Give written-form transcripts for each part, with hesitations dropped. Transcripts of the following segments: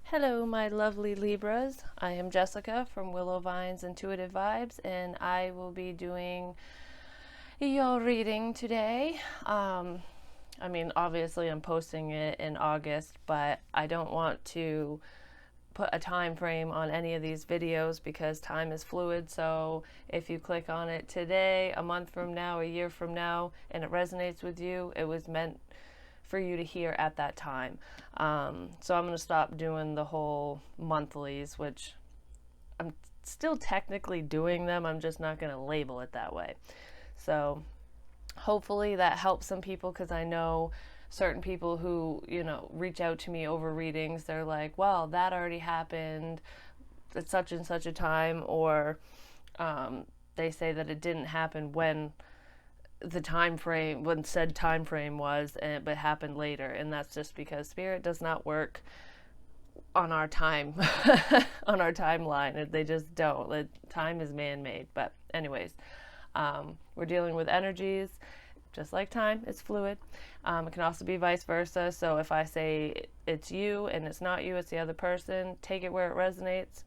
Hello, my lovely Libras. I am Jessica from Willow Vines Intuitive Vibes, and I will be doing your reading today. Obviously, I'm posting it in August, but I don't want to put a time frame on any of these videos because time is fluid. So if you click on it today, a month from now, a year from now, and it resonates with you, it was meant for you to hear at that time. So I'm going to stop doing the whole monthlies, which I'm still technically doing them. I'm just not going to label it that way. So hopefully that helps some people, because I know certain people who, reach out to me over readings. They're like, well, that already happened at such and such a time, or they say that it didn't happen when the time frame, when said time frame was, but happened later. And that's just because spirit does not work on our time on our timeline. They just don't. The time is man-made. But anyways, we're dealing with energies. Just like time, it's fluid. It can also be vice versa. So if I say it's you and it's not you, it's the other person, take it where it resonates.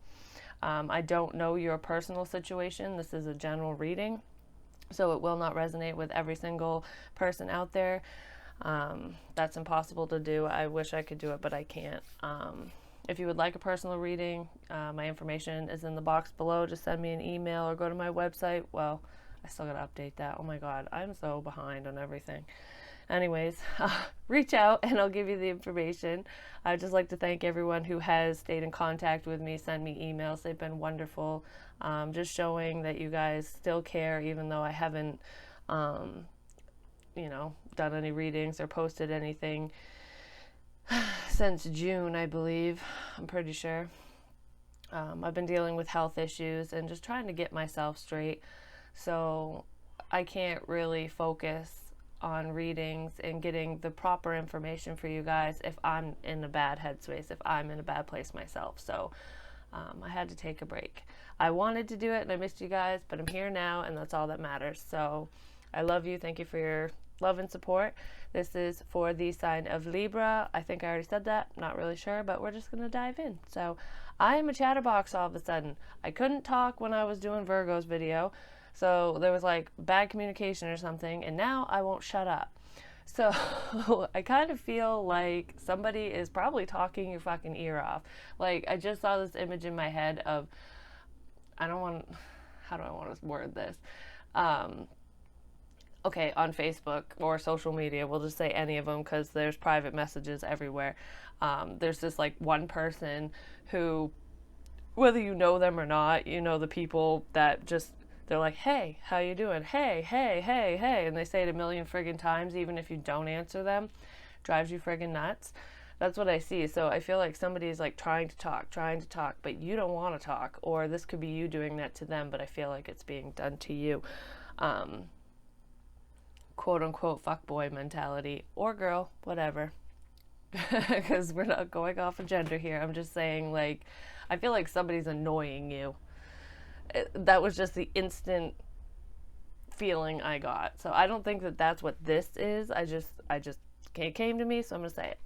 I don't know your personal situation. This is a general reading, so it will not resonate with every single person out there. That's impossible to do. I wish I could do it, but I can't. If you would like a personal reading, my information is in the box below. Just send me an email or go to my website. Well, I still got to update that. Oh my God, I'm so behind on everything. Anyways, reach out and I'll give you the information. I'd just like to thank everyone who has stayed in contact with me, sent me emails. They've been wonderful. Just showing that you guys still care, even though I haven't, done any readings or posted anything since June, I believe. I'm pretty sure. I've been dealing with health issues and just trying to get myself straight. So I can't really focus on readings and getting the proper information for you guys if I'm in a bad headspace, if I'm in a bad place myself. So I had to take a break. I wanted to do it and I missed you guys, but I'm here now and that's all that matters. So I love you. Thank you for your love and support. This is for the sign of Libra. I think I already said that. Not really sure, but we're just going to dive in. So I am a chatterbox all of a sudden. I couldn't talk when I was doing Virgo's video. So there was like bad communication or something, and now I won't shut up. So I kind of feel like somebody is probably talking your fucking ear off. Like, I just saw this image in my head of, I don't want, how do I want to word this? Okay, on Facebook or social media, we'll just say any of them because there's private messages everywhere. There's this like one person who, whether you know them or not, the people that just, they're like, hey, how you doing? Hey, hey, hey, hey. And they say it a million friggin' times, even if you don't answer them. Drives you friggin' nuts. That's what I see. So I feel like somebody's like trying to talk, but you don't want to talk. Or this could be you doing that to them, but I feel like it's being done to you. Quote unquote fuckboy mentality. Or girl, whatever. Because we're not going off of gender here. I'm just saying, like, I feel like somebody's annoying you. That was just the instant feeling I got. So I don't think that that's what this is. It came to me, so I'm gonna say it.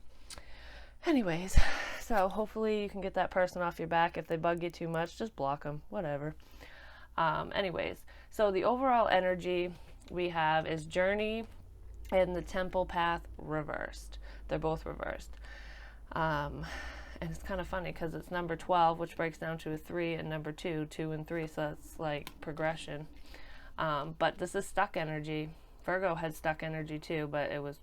Anyways, so hopefully you can get that person off your back. If they bug you too much, just block them. Whatever. Anyways, so the overall energy we have is Journey and the Temple Path reversed. They're both reversed. And it's kind of funny because it's number 12, which breaks down to a 3, and number 2, 2 and 3, so that's like progression. But this is stuck energy. Virgo had stuck energy too, but it was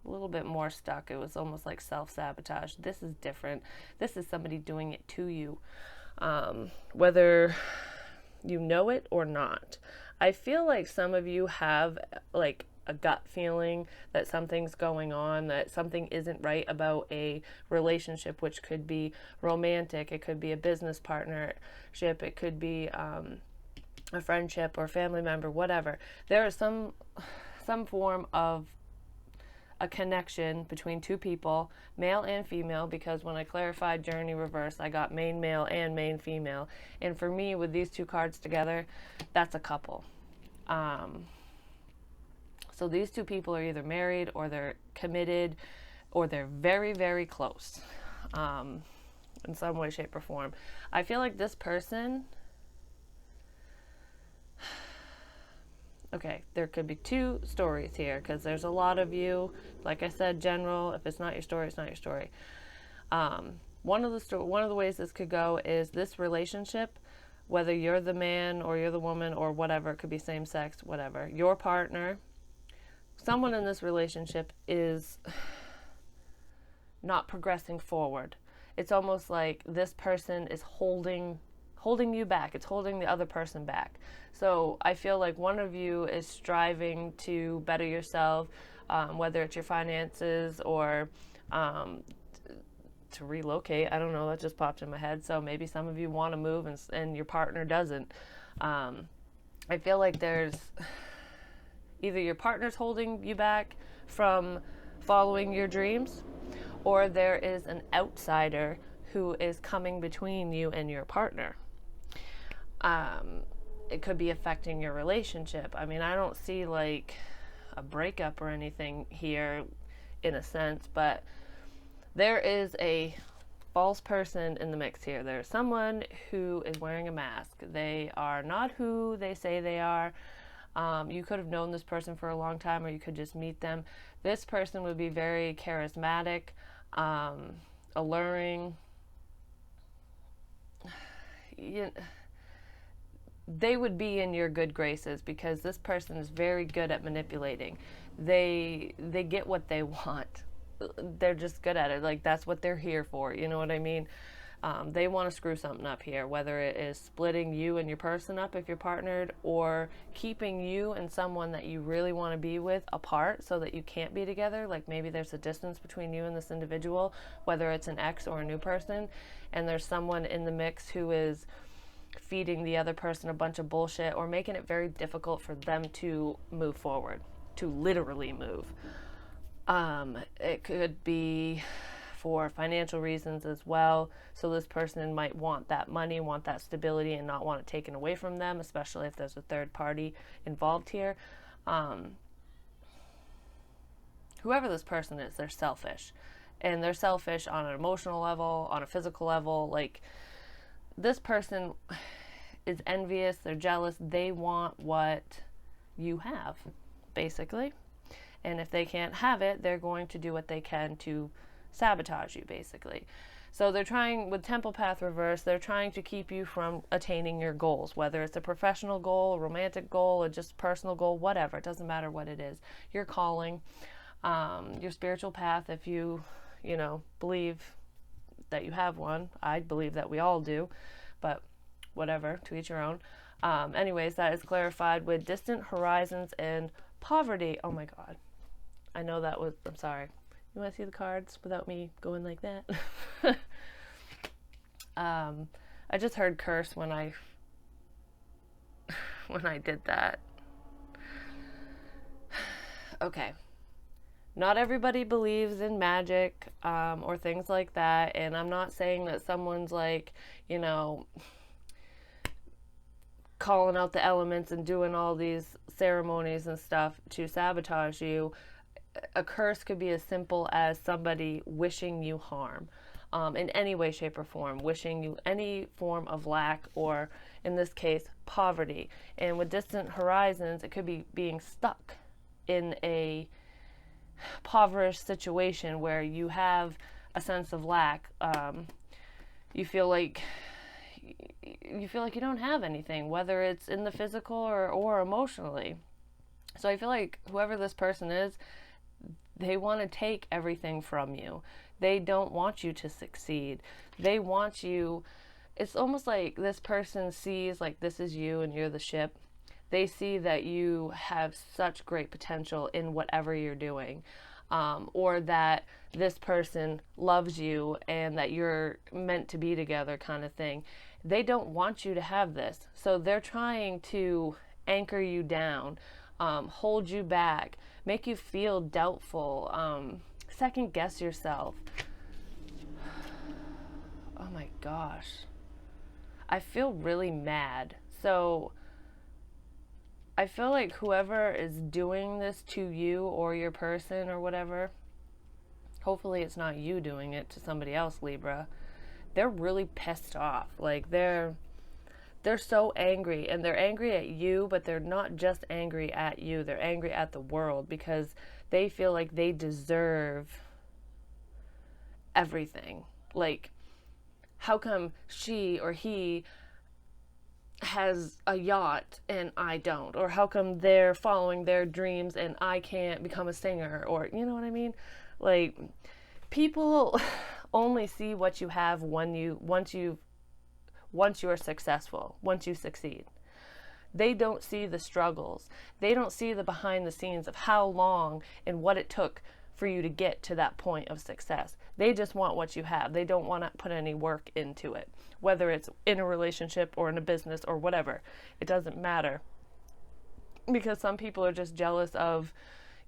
a little bit more stuck. It was almost like self-sabotage. This is different. This is somebody doing it to you, whether you know it or not. I feel like some of you have like a gut feeling that something's going on, that something isn't right about a relationship, which could be romantic, it could be a business partnership, it could be a friendship or family member, whatever. There is some form of a connection between two people, male and female, because when I clarified Journey reverse, I got main male and main female. And for me, with these two cards together, that's a couple. So these two people are either married or they're committed or they're very, very close. in some way, shape, or form. I feel like this person, okay, there could be two stories here because there's a lot of you. Like I said, general. If it's not your story, it's not your story. One of the ways this could go is this relationship, whether you're the man or you're the woman or whatever, it could be same sex, whatever. Your partner, someone in this relationship is not progressing forward. It's almost like this person is holding you back. It's holding the other person back. So I feel like one of you is striving to better yourself, whether it's your finances or to relocate. I don't know, that just popped in my head. So maybe some of you want to move and your partner doesn't. I feel like there's either your partner's holding you back from following your dreams, or there is an outsider who is coming between you and your partner. It could be affecting your relationship. I mean, I don't see like a breakup or anything here in a sense, but there is a false person in the mix here. There's someone who is wearing a mask. They are not who they say they are. You could have known this person for a long time, or you could just meet them. This person would be very charismatic, alluring. They would be in your good graces because this person is very good at manipulating. They get what they want. They're just good at it. Like, that's what they're here for. You know what I mean? They want to screw something up here, whether it is splitting you and your person up if you're partnered, or keeping you and someone that you really want to be with apart so that you can't be together. Like, maybe there's a distance between you and this individual, whether it's an ex or a new person, and there's someone in the mix who is feeding the other person a bunch of bullshit or making it very difficult for them to move forward, to literally move. It could be for financial reasons as well. So this person might want that money, want that stability, and not want it taken away from them, especially if there's a third party involved here. Whoever this person is, they're selfish. And they're selfish on an emotional level, on a physical level. Like, this person is envious, they're jealous, they want what you have, basically. And if they can't have it, they're going to do what they can to sabotage you, basically. So they're trying, with Temple Path Reverse, they're trying to keep you from attaining your goals, whether it's a professional goal, a romantic goal, or just personal goal, whatever. It doesn't matter what it is. Your calling, your spiritual path, if you believe that you have one. I believe that we all do, but whatever, to each your own. Anyways, that is clarified with distant horizons and poverty. Oh my God. I know that was, I'm sorry. You want to see the cards without me going like that? I just heard curse when I did that. Okay. Not everybody believes in magic or things like that, and I'm not saying that someone's like, calling out the elements and doing all these ceremonies and stuff to sabotage you. A curse could be as simple as somebody wishing you harm in any way, shape, or form, wishing you any form of lack, or in this case, poverty. And with distant horizons, it could be being stuck in a impoverished situation where you have a sense of lack. You feel like you don't have anything, whether it's in the physical or emotionally. So I feel like whoever this person is, they want to take everything from you. They don't want you to succeed. They want you, it's almost like this person sees like this is you and you're the ship. They see that you have such great potential in whatever you're doing, or that this person loves you and that you're meant to be together, kind of thing. They don't want you to have this. So they're trying to anchor you down, hold you back, make you feel doubtful, second guess yourself. Oh my gosh. I feel really mad. So I feel like whoever is doing this to you or your person or whatever, hopefully it's not you doing it to somebody else, Libra. they're really pissed off. Like they're so angry, and they're angry at you, but they're not just angry at you. They're angry at the world because they feel like they deserve everything. Like, how come she or he has a yacht and I don't? Or how come they're following their dreams and I can't become a singer? Or, you know what I mean? Like, people only see what you have once you're successful, once you succeed. They don't see the struggles. They don't see the behind the scenes of how long and what it took for you to get to that point of success. They just want what you have. They don't want to put any work into it, whether it's in a relationship or in a business or whatever. It doesn't matter, because some people are just jealous of,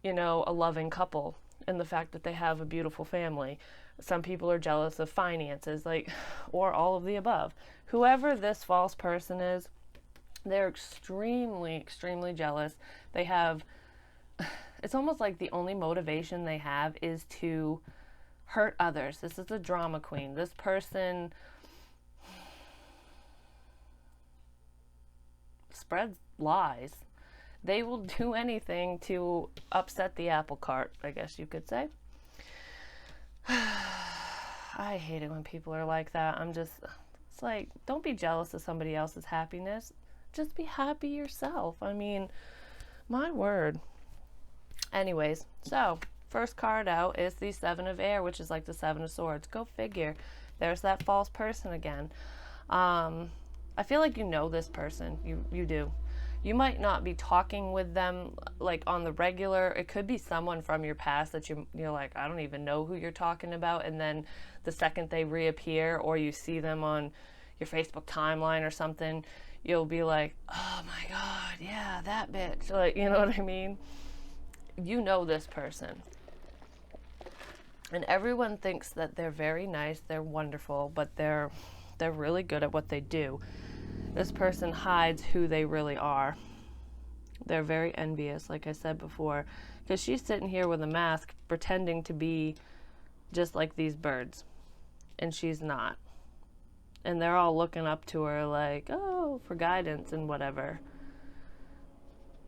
a loving couple and the fact that they have a beautiful family. Some people are jealous of finances, or all of the above. Whoever this false person is, they're extremely, extremely jealous. They have, it's almost like the only motivation they have is to hurt others. This is a drama queen. This person spreads lies. They will do anything to upset the apple cart, I guess you could say. I hate it when people are like that. It's like, don't be jealous of somebody else's happiness. Just be happy yourself. I mean, my word. Anyways, so first card out is the Seven of Air, which is like the Seven of Swords. Go figure. There's that false person again. I feel like you know this person. You do. You might not be talking with them like on the regular. It could be someone from your past that you're like, I don't even know who you're talking about. And then the second they reappear, or you see them on your Facebook timeline or something, you'll be like, oh my God, yeah, that bitch. Like, you know what I mean? You know this person. And everyone thinks that they're very nice, they're wonderful, but they're really good at what they do. This person hides who they really are. They're very envious, like I said before, because she's sitting here with a mask pretending to be just like these birds, and she's not. And they're all looking up to her like, oh, for guidance and whatever.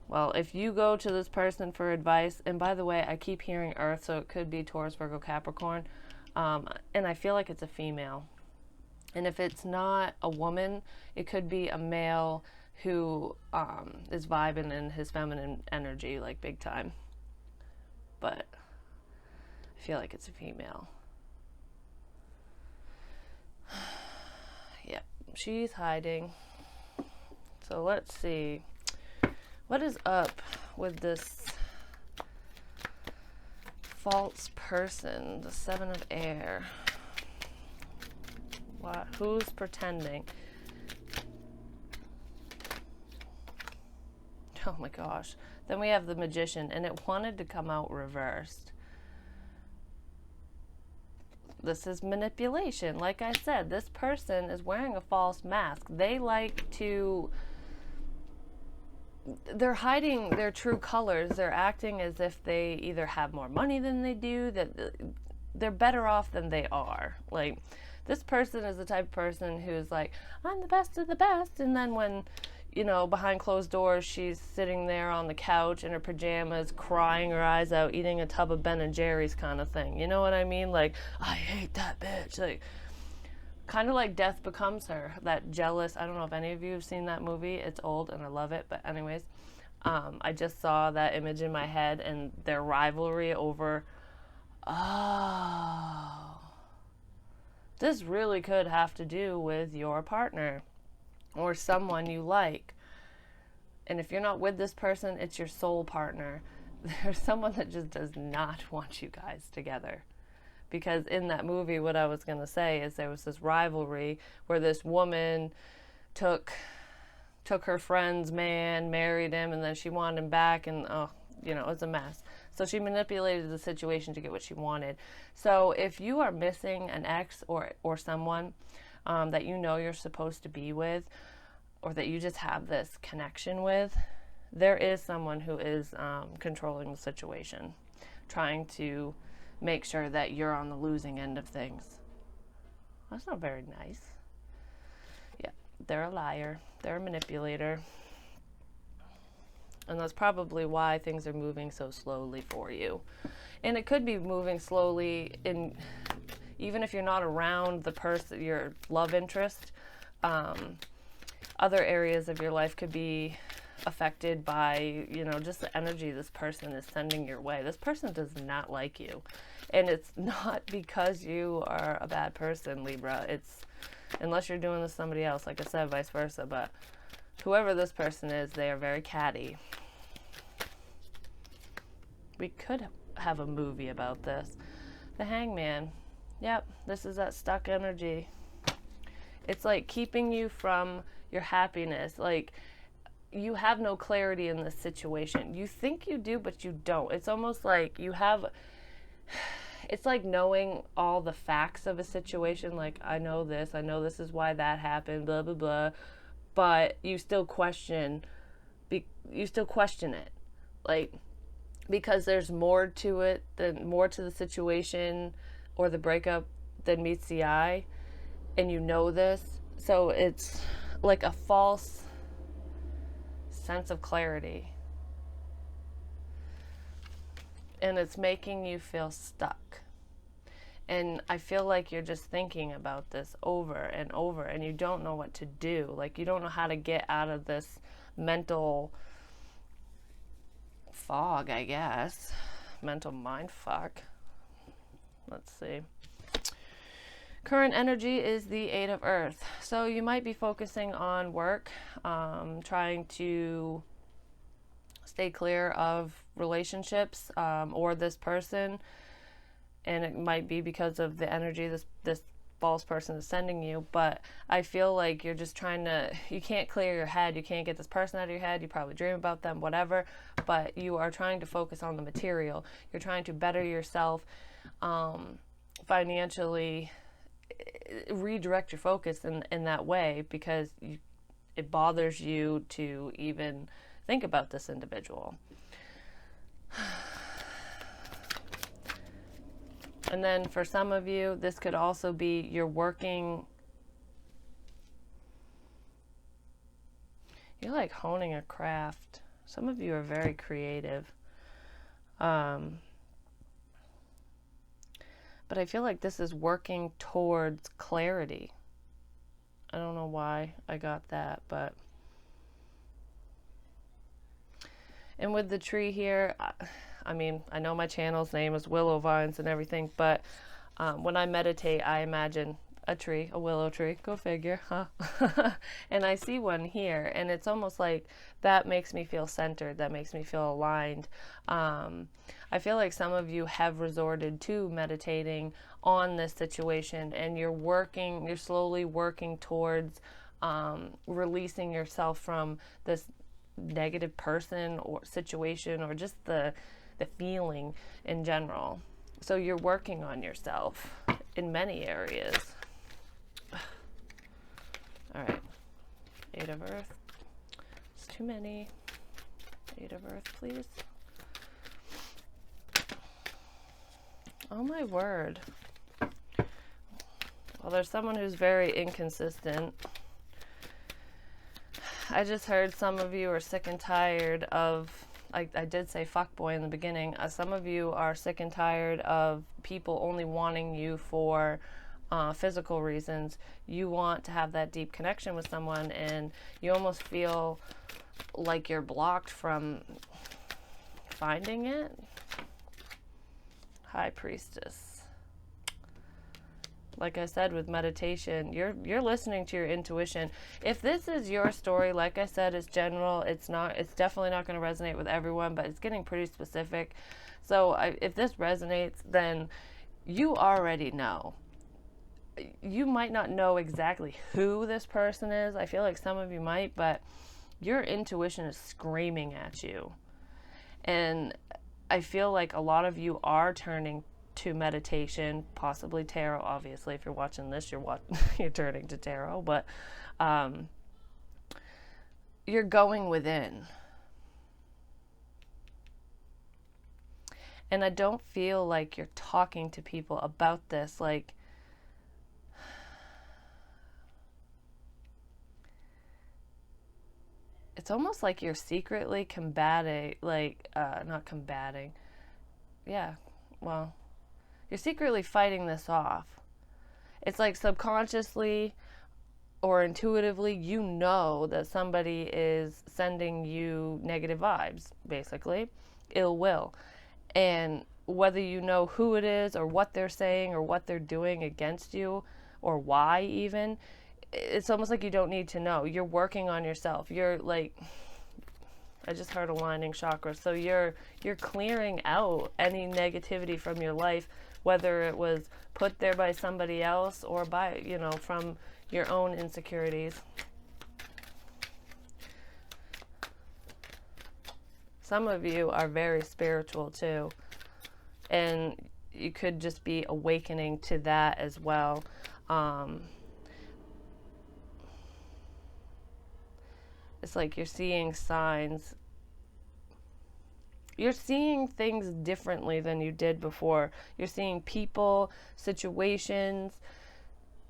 Well, if you go to this person for advice, and by the way, I keep hearing Earth, so it could be Taurus, Virgo, Capricorn, and I feel like it's a female. And if it's not a woman, it could be a male who is vibing in his feminine energy, like big time. But I feel like it's a female. Yep, she's hiding. So let's see. What is up with this false person, the Seven of Air? What? Who's pretending? Oh my gosh. Then we have the Magician, and it wanted to come out reversed. This is manipulation. Like I said, this person is wearing a false mask. They like to... They're hiding their true colors. They're acting as if they either have more money than they do, that they're better off than they are. Like, this person is the type of person who's like, I'm the best of the best. And then when, behind closed doors, she's sitting there on the couch in her pajamas, crying her eyes out, eating a tub of Ben & Jerry's kind of thing. You know what I mean? Like, I hate that bitch. Like, kind of like Death Becomes Her. That jealous, I don't know if any of you have seen that movie. It's old and I love it. But anyways, I just saw that image in my head and their rivalry over, this really could have to do with your partner or someone you like. And if you're not with this person, it's your soul partner. There's someone that just does not want you guys together. Because in that movie, what I was going to say is there was this rivalry where this woman took her friend's man, married him, and then she wanted him back, and it was a mess. So she manipulated the situation to get what she wanted. So if you are missing an ex or someone that you know you're supposed to be with, or that you just have this connection with, there is someone who is controlling the situation, trying to make sure that you're on the losing end of things. That's not very nice. Yeah, they're a liar. They're a manipulator. And that's probably why things are moving so slowly for you. And it could be moving slowly in, even if you're not around the person, your love interest, other areas of your life could be affected by, just the energy this person is sending your way. This person does not like you. And it's not because you are a bad person, Libra. It's, unless you're doing this to somebody else, like I said, vice versa. But whoever this person is, they are very catty. We could have a movie about this. The Hangman. Yep, this is that stuck energy. It's like keeping you from your happiness. Like, you have no clarity in this situation. You think you do, but you don't. It's almost like you have, it's like knowing all the facts of a situation. Like, I know this is why that happened, blah, blah, blah. But you still question it. Like, because there's more to it, more to the situation or the breakup than meets the eye. And you know this. So it's like a false sense of clarity. And it's making you feel stuck. And I feel like you're just thinking about this over and over, and you don't know what to do. Like, you don't know how to get out of this mental fog, I guess. Mental mind fuck. Let's see. Current energy is the Eight of Earth. So you might be focusing on work, trying to stay clear of relationships or this person. And it might be because of the energy this false person is sending you. But I feel like you're just trying to, you can't clear your head. You can't get this person out of your head. You probably dream about them, whatever. But you are trying to focus on the material. You're trying to better yourself financially, redirect your focus in that way, because it bothers you to even think about this individual. And then for some of you, this could also be you're like honing a craft. Some of you are very creative. But I feel like this is working towards clarity. I don't know why I got that, but. And with the tree here, I mean, I know my channel's name is Willow Vines and everything, but when I meditate, I imagine a tree, a willow tree, go figure, huh? And I see one here, and it's almost like that makes me feel centered, that makes me feel aligned. I feel like some of you have resorted to meditating on this situation, and you're slowly working towards releasing yourself from this negative person or situation, or just the feeling in general. So you're working on yourself in many areas. All right, Eight of Earth. It's too many. Eight of Earth, please. Oh my word. Well, there's someone who's very inconsistent. I just heard some of you are sick and tired of, I did say fuckboy in the beginning. Some of you are sick and tired of people only wanting you for physical reasons. You want to have that deep connection with someone, and you almost feel like you're blocked from finding it. High Priestess. Like I said, with meditation, you're listening to your intuition. If this is your story, like I said, it's general. It's definitely not going to resonate with everyone, but it's getting pretty specific. So if this resonates, then you already know. You might not know exactly who this person is. I feel like some of you might, but your intuition is screaming at you. And I feel like a lot of you are turning to meditation, possibly tarot. Obviously, if you're watching this, you're turning to tarot, but you're going within. And I don't feel like you're talking to people about this. Like, it's almost like you're secretly combating, like, not combating. Yeah, well, you're secretly fighting this off. It's like subconsciously or intuitively, you know that somebody is sending you negative vibes, basically, ill will. And whether you know who it is or what they're saying or what they're doing against you or why even, it's almost like you don't need to know. You're working on yourself. You're like, I just heard aligning chakras. So you're clearing out any negativity from your life, whether it was put there by somebody else or by, from your own insecurities. Some of you are very spiritual too, and you could just be awakening to that as well. It's like you're seeing signs. You're seeing things differently than you did before. You're seeing people, situations,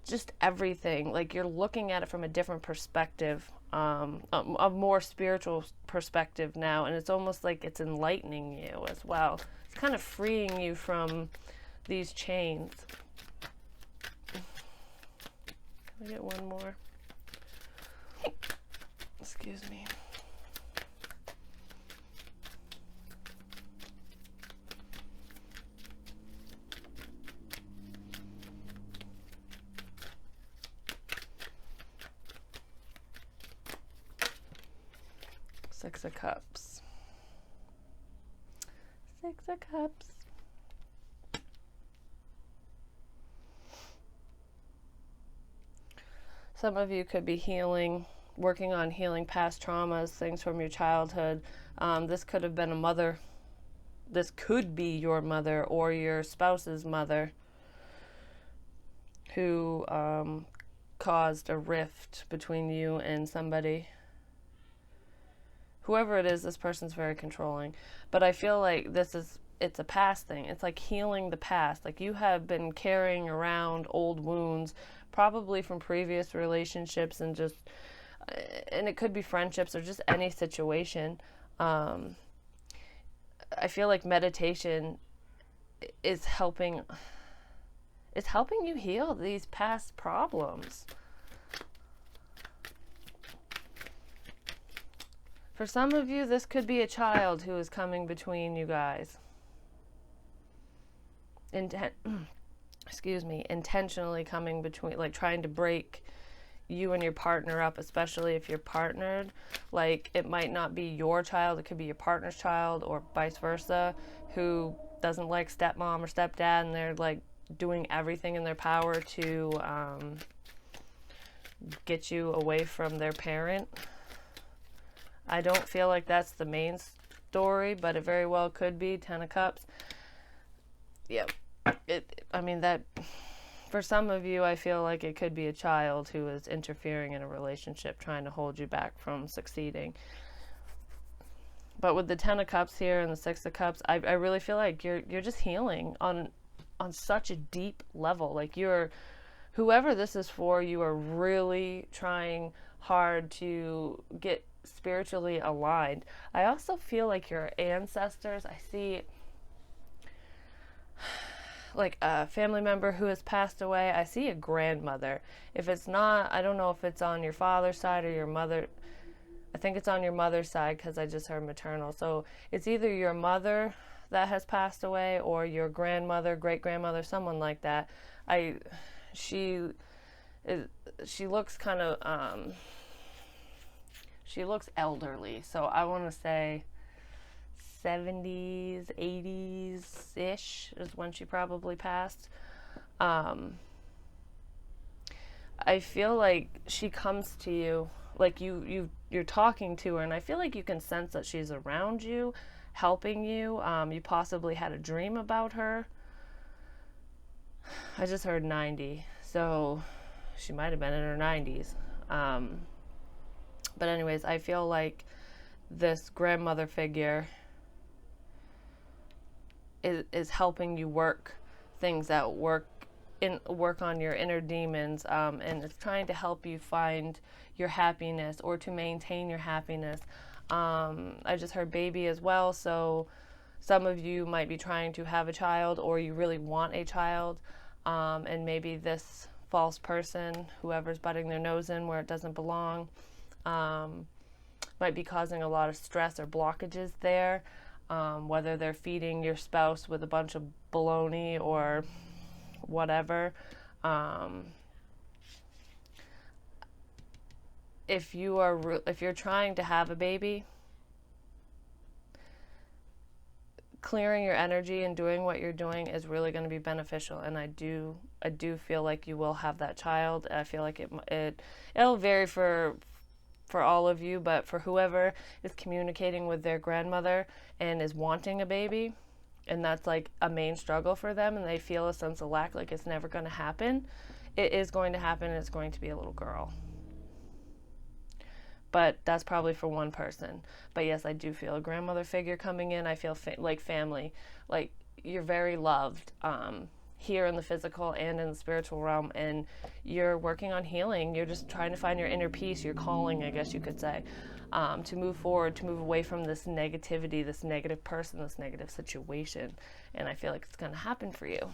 just everything. Like you're looking at it from a different perspective, a more spiritual perspective now, and it's almost like it's enlightening you as well. It's kind of freeing you from these chains. Can I get one more? Excuse me. Six of Cups. Six of Cups. Some of you could be healing, working on healing past traumas, things from your childhood. This could have been a mother. This could be your mother or your spouse's mother who caused a rift between you and somebody. Whoever it is, this person's very controlling. But I feel like it's a past thing. It's like healing the past. Like you have been carrying around old wounds, probably from previous relationships and it could be friendships or just any situation. I feel like meditation is helping you heal these past problems. For some of you, this could be a child who is coming between you guys. Intentionally coming between, like trying to break you and your partner up, especially if you're partnered. Like it might not be your child, it could be your partner's child or vice versa, who doesn't like stepmom or stepdad, and they're like doing everything in their power to get you away from their parent. I don't feel like that's the main story, but it very well could be. 10 of Cups. Yep. That for some of you, I feel like it could be a child who is interfering in a relationship, trying to hold you back from succeeding. But with the 10 of Cups here and the 6 of Cups, I really feel like you're just healing on such a deep level. Like whoever this is for, you are really trying hard to get spiritually aligned. I also feel like your ancestors, I see like a family member who has passed away. I see a grandmother. If it's not, I don't know if it's on your father's side or your mother. I think it's on your mother's side because I just heard maternal. So it's either your mother that has passed away or your grandmother, great-grandmother, someone like that. She looks kind of she looks elderly, so I want to say 70s, 80s-ish is when she probably passed. I feel like she comes to you, like you're talking to her, and I feel like you can sense that she's around you, helping you. You possibly had a dream about her. I just heard 90, so she might have been in her 90s. But anyways, I feel like this grandmother figure is helping you work things out, work work on your inner demons, and it's trying to help you find your happiness or to maintain your happiness. I just heard baby as well, so some of you might be trying to have a child, or you really want a child, and maybe this false person, whoever's butting their nose in where it doesn't belong, might be causing a lot of stress or blockages there, whether they're feeding your spouse with a bunch of baloney or whatever. If you're trying to have a baby, clearing your energy and doing what you're doing is really going to be beneficial, and I do feel like you will have that child. I feel like it'll vary for all of you, but for whoever is communicating with their grandmother and is wanting a baby, and that's like a main struggle for them, and they feel a sense of lack, like it's never going to happen, it is going to happen, and it's going to be a little girl. But that's probably for one person. But yes, I do feel a grandmother figure coming in. I feel like family, like you're very loved, here in the physical and in the spiritual realm, and you're working on healing. You're just trying to find your inner peace, your calling, I guess you could say, to move forward, to move away from this negativity, this negative person, this negative situation. And I feel like it's going to happen for you.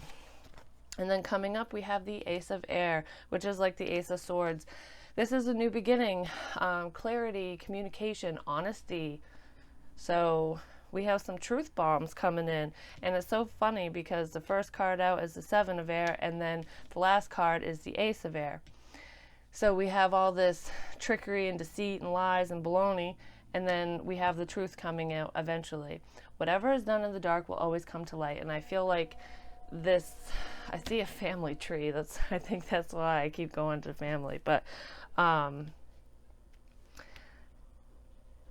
And then coming up, we have the Ace of Air, which is like the Ace of Swords. This is a new beginning, clarity, communication, honesty. So we have some truth bombs coming in. And it's so funny because the first card out is the Seven of Air, and then the last card is the Ace of Air. So we have all this trickery and deceit and lies and baloney, and then we have the truth coming out eventually. Whatever is done in the dark will always come to light. And I feel like this, I see a family tree. I think that's why I keep going to family. But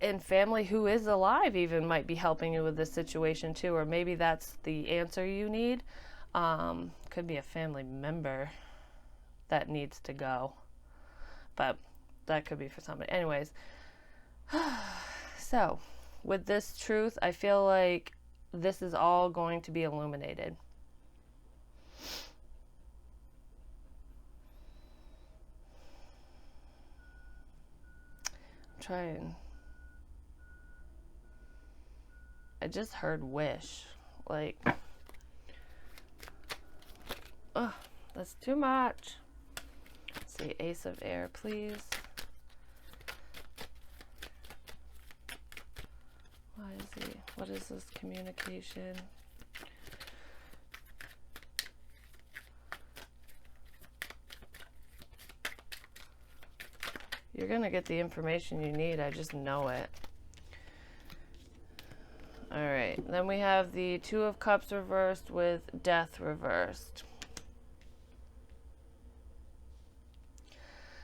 and family who is alive even might be helping you with this situation too, or maybe that's the answer you need. Could be a family member that needs to go, but that could be for somebody. Anyways, so with this truth, I feel like this is all going to be illuminated. Trying. I just heard wish. Like, oh, that's too much. Let's see, Ace of Air, please. What is this communication? You're going to get the information you need. I just know it. Alright, then we have the Two of Cups reversed with Death reversed.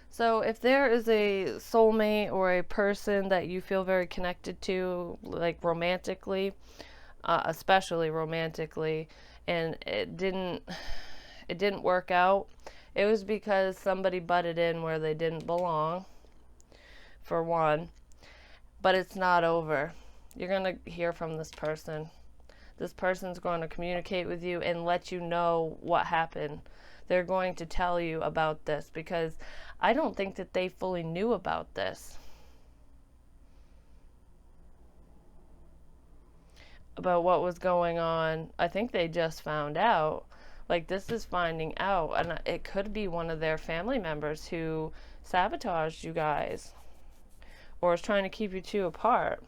So if there is a soulmate or a person that you feel very connected to, like romantically, especially romantically, and it didn't work out, it was because somebody butted in where they didn't belong, for one. But it's not over. You're going to hear from this person. This person's going to communicate with you and let you know what happened. They're going to tell you about this, because I don't think that they fully knew about this. About what was going on. I think they just found out. Like, this is finding out. And it could be one of their family members who sabotaged you guys, or is trying to keep you two apart.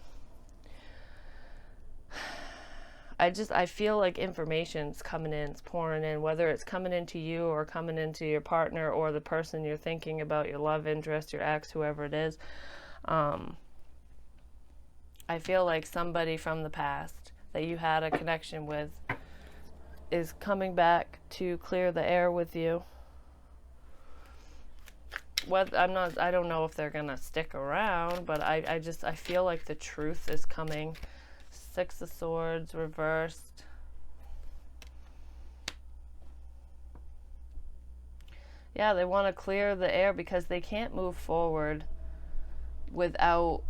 I feel like information's coming in, it's pouring in, whether it's coming into you or coming into your partner or the person you're thinking about, your love interest, your ex, whoever it is. I feel like somebody from the past that you had a connection with is coming back to clear the air with you. I don't know if they're gonna stick around, but I feel like the truth is coming. Six of Swords reversed. Yeah, they want to clear the air because they can't move forward without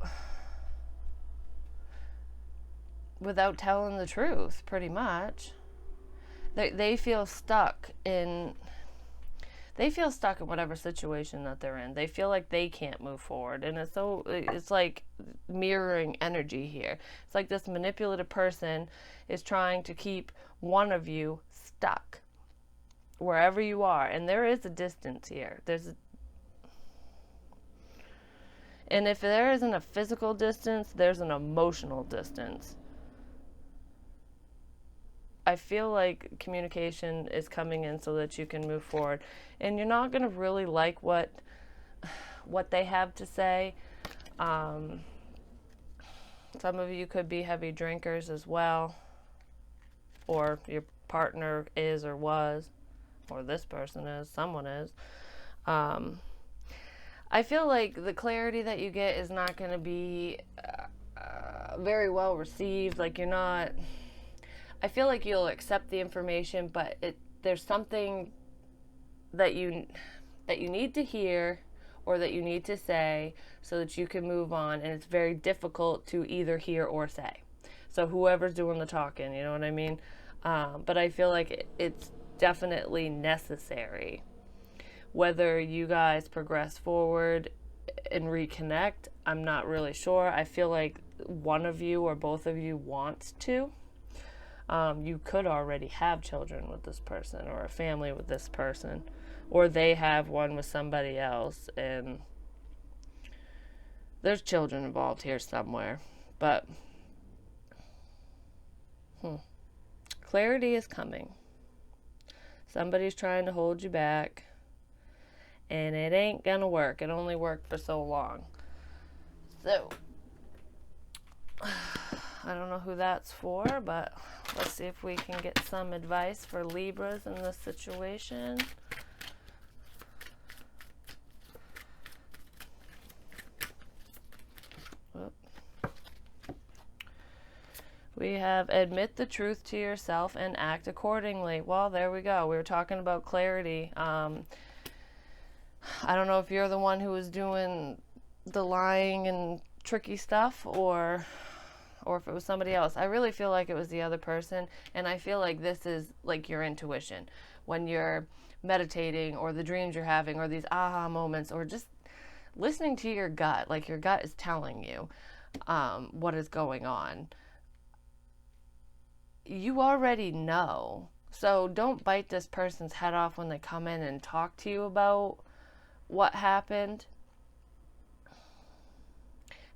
telling the truth, pretty much. They feel stuck in they feel stuck in whatever situation that they're in. They feel like they can't move forward. And it's like mirroring energy here. It's like this manipulative person is trying to keep one of you stuck wherever you are. And there is a distance here. And if there isn't a physical distance, there's an emotional distance. I feel like communication is coming in so that you can move forward. And you're not going to really like what they have to say. Some of you could be heavy drinkers as well. Or your partner is or was. Or this person is. Someone is. I feel like the clarity that you get is not going to be very well received. Like you're not... I feel like you'll accept the information, but there's something that you need to hear or that you need to say so that you can move on, and it's very difficult to either hear or say. So whoever's doing the talking, you know what I mean? But I feel like it's definitely necessary. Whether you guys progress forward and reconnect, I'm not really sure. I feel like one of you or both of you wants to. You could already have children with this person or a family with this person, or they have one with somebody else, and there's children involved here somewhere. But clarity is coming. Somebody's trying to hold you back, and it ain't gonna work. It only worked for so long. So I don't know who that's for, but let's see if we can get some advice for Libras in this situation. We have admit the truth to yourself and act accordingly. Well, there we go. We were talking about clarity. I don't know if you're the one who was doing the lying and tricky stuff or if it was somebody else. I really feel like it was the other person, and I feel like this is like your intuition. When you're meditating or the dreams you're having or these aha moments or just listening to your gut, like your gut is telling you what is going on. You already know. So don't bite this person's head off when they come in and talk to you about what happened.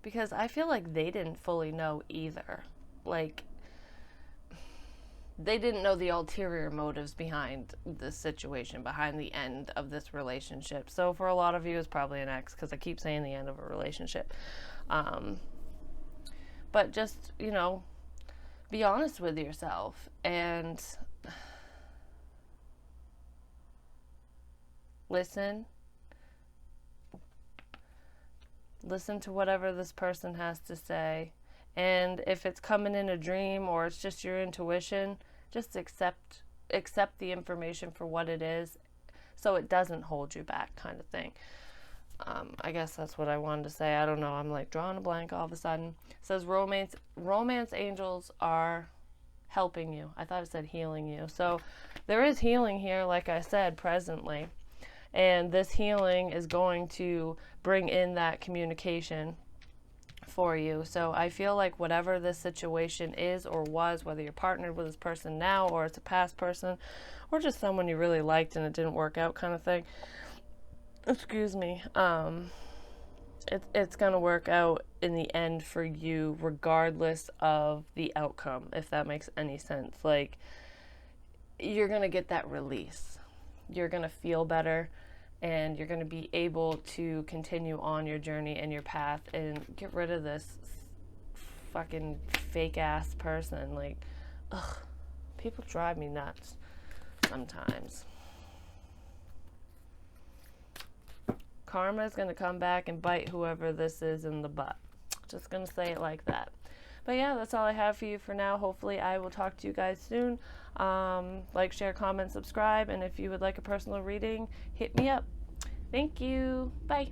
Because I feel like they didn't fully know either. Like, they didn't know the ulterior motives behind this situation, behind the end of this relationship. So for a lot of you, it's probably an ex, because I keep saying the end of a relationship. But just, be honest with yourself and listen to whatever this person has to say. And if it's coming in a dream or it's just your intuition, just accept the information for what it is so it doesn't hold you back, kind of thing. I guess that's what I wanted to say. I don't know. I'm like drawing a blank all of a sudden. It says romance angels are helping you. I thought it said healing you. So there is healing here, like I said, presently. And this healing is going to bring in that communication for you. So I feel like whatever this situation is or was, whether you're partnered with this person now or it's a past person or just someone you really liked and it didn't work out kind of thing, excuse me, it's going to work out in the end for you regardless of the outcome, if that makes any sense. Like, you're going to get that release. You're going to feel better, and you're going to be able to continue on your journey and your path and get rid of this fucking fake ass person. Like, ugh, people drive me nuts sometimes. Karma is going to come back and bite whoever this is in the butt. Just going to say it like that. But yeah, that's all I have for you for now. Hopefully I will talk to you guys soon. Like, share, comment, subscribe. And if you would like a personal reading, hit me up. Thank you. Bye.